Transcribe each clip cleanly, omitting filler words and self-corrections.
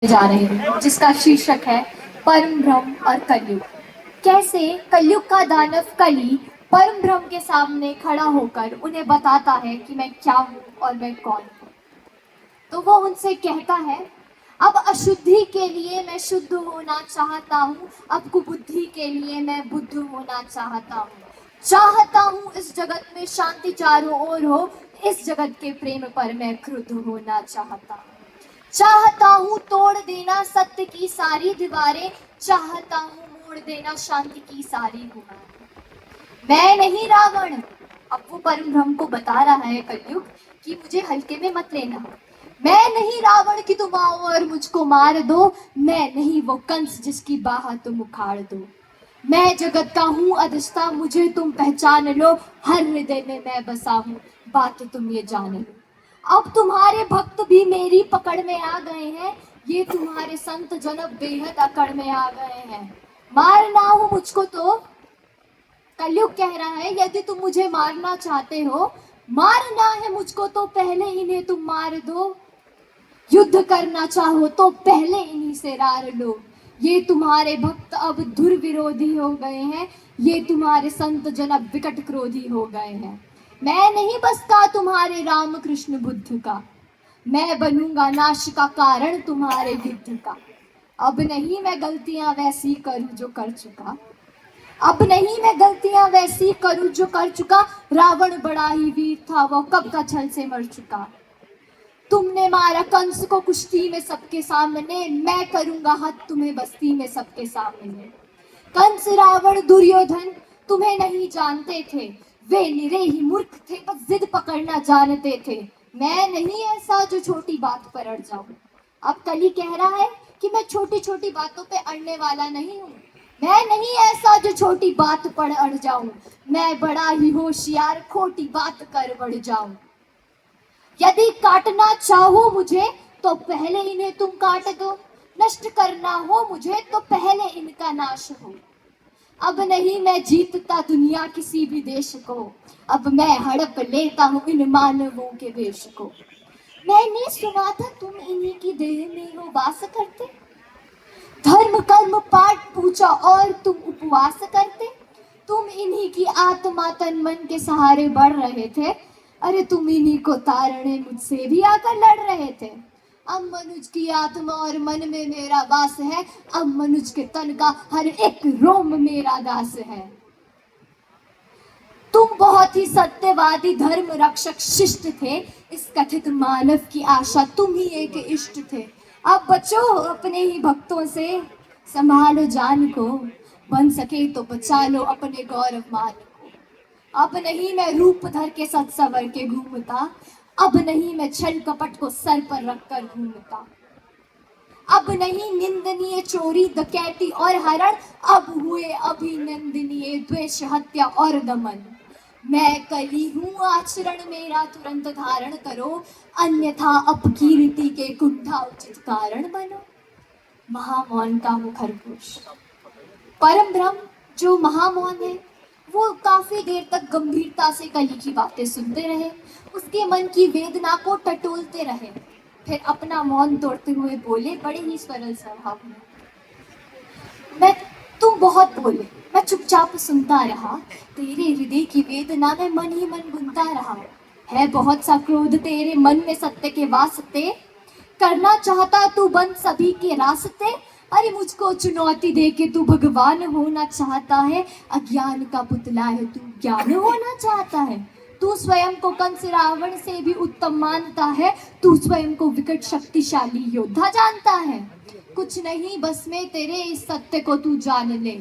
जा रहे हैं जिसका शीर्षक है परम ब्रह्म और कलयुग। कैसे कलयुग का दानव कली परम ब्रह्म के सामने खड़ा होकर उन्हें बताता है कि मैं क्या हूँ और मैं कौन हूँ। तो वो उनसे कहता है, अब अशुद्धि के लिए मैं शुद्ध होना चाहता हूँ, अब कुबुद्धि के लिए मैं बुद्ध होना चाहता हूँ इस जगत में शांति चारों ओर हो, इस जगत के प्रेम पर मैं क्रुद्ध होना चाहता हूँ तोड़ देना सत्य की सारी दीवारें, चाहता हूँ मोड़ देना शांति की सारी गुहारें। मैं नहीं रावण। अब वो परम ब्रह्म को बता रहा है कलयुग कि मुझे हल्के में मत लेना। मैं नहीं रावण कि तुम आओ और मुझको मार दो, मैं नहीं वो कंस जिसकी बाह तुम उखाड़ दो। मैं जगत का हूँ अधिष्ठा, मुझे तुम पहचान लो, हर हृदय में मैं बसा हूँ, बात तुम ये जान लो। अब तुम्हारे भक्त भी मेरी पकड़ में आ गए हैं, ये तुम्हारे संत जनब बेहद अकड़ में आ गए हैं। मारना हो मुझको तो, कलयुग कह रहा है, यदि तुम मुझे मारना चाहते हो, मारना है मुझको तो पहले इन्हें तुम मार दो। युद्ध करना चाहो तो पहले इन्हीं से रार लो। ये तुम्हारे भक्त अब धुर विरोधी हो गए हैं, ये तुम्हारे संत जनब विकट क्रोधी हो गए हैं। मैं नहीं बसता तुम्हारे राम कृष्ण बुद्ध का, मैं बनूंगा नाश का कारण तुम्हारे युद्ध का। अब नहीं मैं गलतियां वैसी करूं जो कर चुका, अब नहीं मैं गलतियां वैसी करूं जो कर चुका। रावण बड़ा ही वीर था, वो कब का छल से मर चुका। तुमने मारा कंस को कुश्ती में सबके सामने, मैं करूंगा हद तुम्हें बस्ती में सबके सामने। कंस रावण दुर्योधन तुम्हें नहीं जानते थे, वे निरे ही मूर्ख थे, बस जिद पकड़ना जानते थे। मैं नहीं ऐसा जो छोटी बात पर अड़ जाऊं। अब कली कह रहा है कि मैं छोटी छोटी बातों पे अड़ने वाला नहीं हूं। मैं नहीं ऐसा जो छोटी बात पर अड़ जाऊं, मैं बड़ा ही होशियार खोटी बात कर बढ़ जाऊं। यदि काटना चाहो मुझे तो पहले इन्हें तुम काट दो, नष्ट करना हो मुझे तो पहले इनका नाश हो। अब नहीं मैं जीतता दुनिया किसी भी देश को, अब मैं हड़प लेता हूँ इन मानवों के वेश को। मैंने सुना था तुम इन्हीं की देह में हो वास करते, धर्म कर्म पाठ पूजा और तुम उपवास करते। तुम इन्हीं की आत्मा तन मन के सहारे बढ़ रहे थे, अरे तुम इन्हीं को तारने मुझसे भी आकर लड़ रहे थे। अब मनुज की आत्मा और मन में मेरा वास है, अब मनुज के तन का हर एक रोम मेरा दास है। तुम बहुत ही सत्यवादी धर्म रक्षक शिष्ट थे, इस कथित मानव की आशा तुम ही एक इष्ट थे। अब बचो अपने ही भक्तों से, संभालो जान को, बन सके तो बचा लो अपने गौरव मान को। अब नहीं मैं रूप धर के सत सवर के घूमता, अब नहीं मैं छल कपट को सर पर रखकर घूमता। अब नहीं निंदनीय चोरी डकैती और हरण, अब हुए अभिनंदनीय द्वेष हत्या और दमन। मैं कली हूँ आचरण मेरा तुरंत धारण करो, अन्यथा अपकीर्ति के कुंठा उचित कारण बनो। महामौन का मुखरपोश। परम ब्रह्म जो महामौन है, वो काफी देर तक गंभीरता से कली की बातें सुनते रहे, उसके मन की वेदना को टटोलते रहे, फिर अपना मौन तोड़ते हुए बोले बड़े ही सरल स्वभाव में, मैं तुम बहुत बोले, मैं चुपचाप सुनता रहा, तेरे हृदय की वेदना में मन ही मन बुनता रहा। है बहुत सा क्रोध तेरे मन में सत्य के वास्ते, करना चाहता तू बंद सभी के रास्ते। अरे मुझको चुनौती दे के तू भगवान होना चाहता है, अज्ञान का पुतला है तू ज्ञान होना चाहता है। तू स्वयं को कंस रावण से भी उत्तम मानता है, तू स्वयं को विकट शक्तिशाली योद्धा जानता है। कुछ नहीं बस में तेरे इस सत्य को तू जान ले,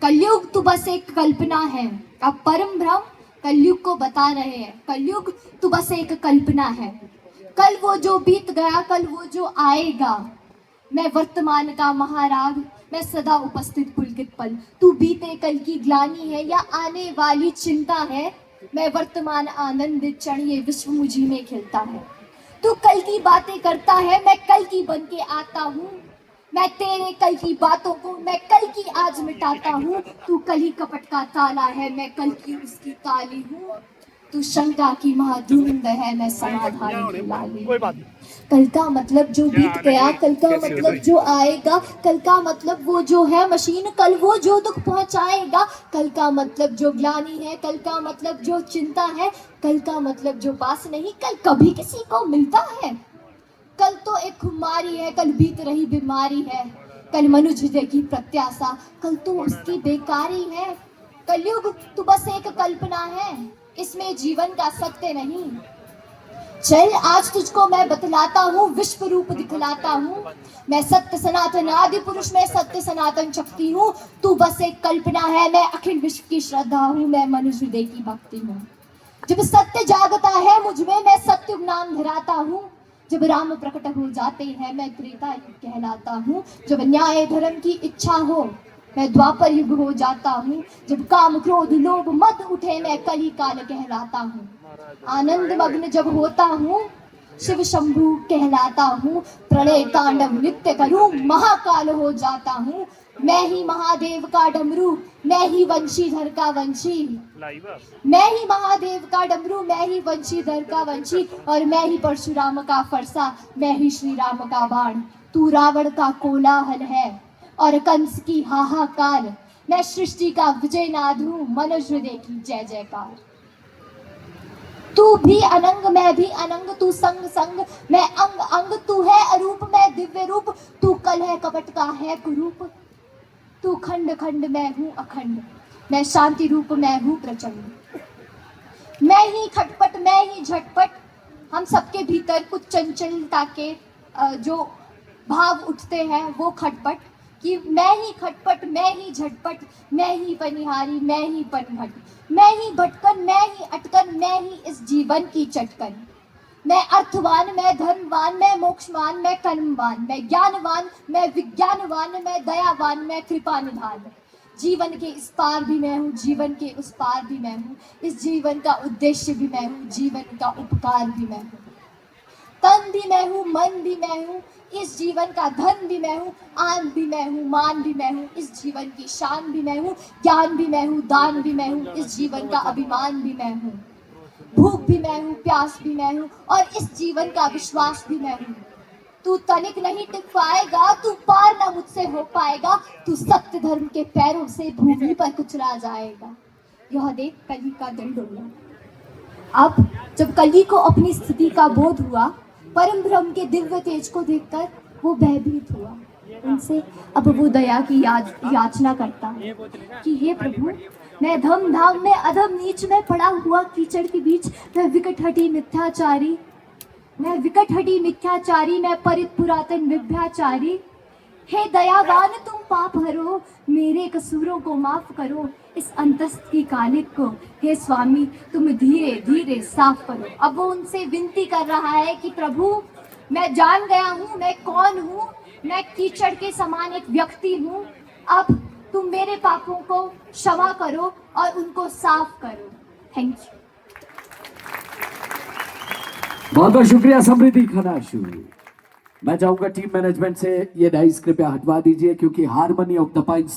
कलयुग तू बस एक कल्पना है। अब परम ब्रह्म कलयुग को बता रहे हैं, कलयुग तू बस एक कल्पना है। कल वो जो बीत गया, कल वो जो आएगा, मैं वर्तमान का महाराग, मैं सदा उपस्थित पुलकित पल। तू बीते कल की ग्लानि है या आने वाली चिंता है, मैं वर्तमान आनंदित क्षण, ये विश्व मुझी में खिलता है। तू कल की बातें करता है, मैं कल की बन के आता हूँ, मैं तेरे कल की बातों को मैं कल की आज मिटाता हूँ। तू कल ही कपट का ताला है, मैं कल की उसकी ताली हूँ। तू शंका की महाधुंध है, मैं समाधान की लाली। कल का मतलब जो बीत गया, कल का मतलब जो आएगा, कल का मतलब वो जो है मशीन, कल वो जो दुख पहुंचाएगा, कल का मतलब जो ग्लानि है, कल का मतलब जो चिंता है, कल का मतलब जो पास नहीं, कल कभी किसी को मिलता है। कल तो एक खुमारी है, कल बीत रही बीमारी है, कल मनुष्य की प्रत्याशा, कल तो उसकी बेकारी है। कलयुग तो बस एक कल्पना है, इसमें जीवन का सत्य नहीं। चल आज तुझको मैं बतलाता हूँ, विश्व रूप दिखलाता हूँ। मैं सत्य सनातन आदि पुरुष, मैं सत्य सनातन शक्ति हूँ। तू बस एक कल्पना है, मैं अखिल विश्व की श्रद्धा हूँ, मैं मनुष्य हृदय की भक्ति हूँ। जब सत्य जागता है मुझ में, मैं सत्य नाम धराता हूँ। जब राम प्रकट हो जाते हैं, मैं त्रेता युग कहलाता हूँ। जब न्याय धर्म की इच्छा हो, मैं द्वापर युग हो जाता हूँ। जब काम क्रोध लोभ मद उठे, मैं कली काल कहलाता हूँ। आनंद मग्न जब होता हूँ, शिव शंभु कहलाता हूँ। प्रलय तांडव नृत्य करूं, महाकाल हो जाता हूँ। मैं ही महादेव का डमरू, मैं ही वंशीधर का वंशी, मैं ही महादेव का डमरू, मैं ही वंशीधर का वंशी, और मैं ही परशुराम का फरसा, मैं ही श्री राम का बाण। तू रावण का कोलाहल है और कंस की हाहाकार, मैं सृष्टि का विजय नाद हूँ, मनुष्य हृदय की जय जयकार। तू भी अनंग मैं भी अनंग, तू संग संग मैं अंग अंग, तू है अरूप मैं दिव्य रूप, तू कल है कपट का है कुरूप। तू खंड खंड मैं हूँ अखंड, मैं शांति रूप मैं हूँ प्रचंड। मैं ही खटपट मैं ही झटपट, हम सबके भीतर कुछ चंचलता के जो भाव उठते हैं वो खटपट, कि मैं ही खटपट मैं ही झटपट, मैं ही पनिहारी मैं ही पनघट, मैं ही भटकन मैं ही अटकन, मैं ही इस जीवन की चटकन। मैं अर्थवान मैं धर्मवान मैं मोक्षवान मैं कर्मवान, मैं ज्ञानवान मैं विज्ञानवान, मैं दयावान मैं कृपा निधान। जीवन के इस पार भी मैं हूँ, जीवन के उस पार भी मैं हूँ, इस जीवन का उद्देश्य भी मैं हूँ, जीवन का उपकार भी मैं हूँ। तन भी मैं हूँ मन भी मैं हूँ, इस जीवन का धन भी मैं हूँ, आन भी मैं हूँ मान भी मैं हूँ, इस जीवन की शान भी मैं हूँ, ज्ञान भी मैं हूँ दान भी मैं हूँ, इस जीवन का अभिमान भी मैं हूँ। भूख भी मैं हूँ प्यास भी मैं हूँ, और इस जीवन का विश्वास भी मैं हूँ। तू तनिक नहीं टिक पाएगा, तू पार ना मुझसे हो पाएगा, तू सत्य धर्म के पैरों से भूमि पर कुचला जाएगा। यह देख कली का दिल डोला। अब जब कली को अपनी स्थिति का बोध हुआ, परम ब्रह्म के दिव्य तेज को देखकर वो भयभीत हुआ। उनसे अब वो दया की याचना करता है कि हे प्रभु, मैं धम धाम में अधम नीच में पड़ा हुआ कीचड़ के बीच, मैं विकट हटी मिथ्याचारी, मैं विकट हटी मिथ्याचारी, मैं परित पुरातन विभ्याचारी। हे दयावान तुम पाप हरो, मेरे कसूरों को माफ करो, इस अंतस्त की कालिक को हे स्वामी तुम धीरे धीरे साफ करो। अब वो उनसे विनती कर रहा है कि प्रभु, मैं जान गया हूँ मैं कौन हूँ, मैं कीचड़ के समान एक व्यक्ति हूँ। अब तुम मेरे पापों को क्षमा करो और उनको साफ करो। Thank you. बहुत बहुत शुक्रिया समृद्धि खनाशु। मैं चाहूंगा टीम मैनेजमेंट से ये डाइस कृपया हटवा दीजिए, क्योंकि हारमोनी ऑफ द पाइंस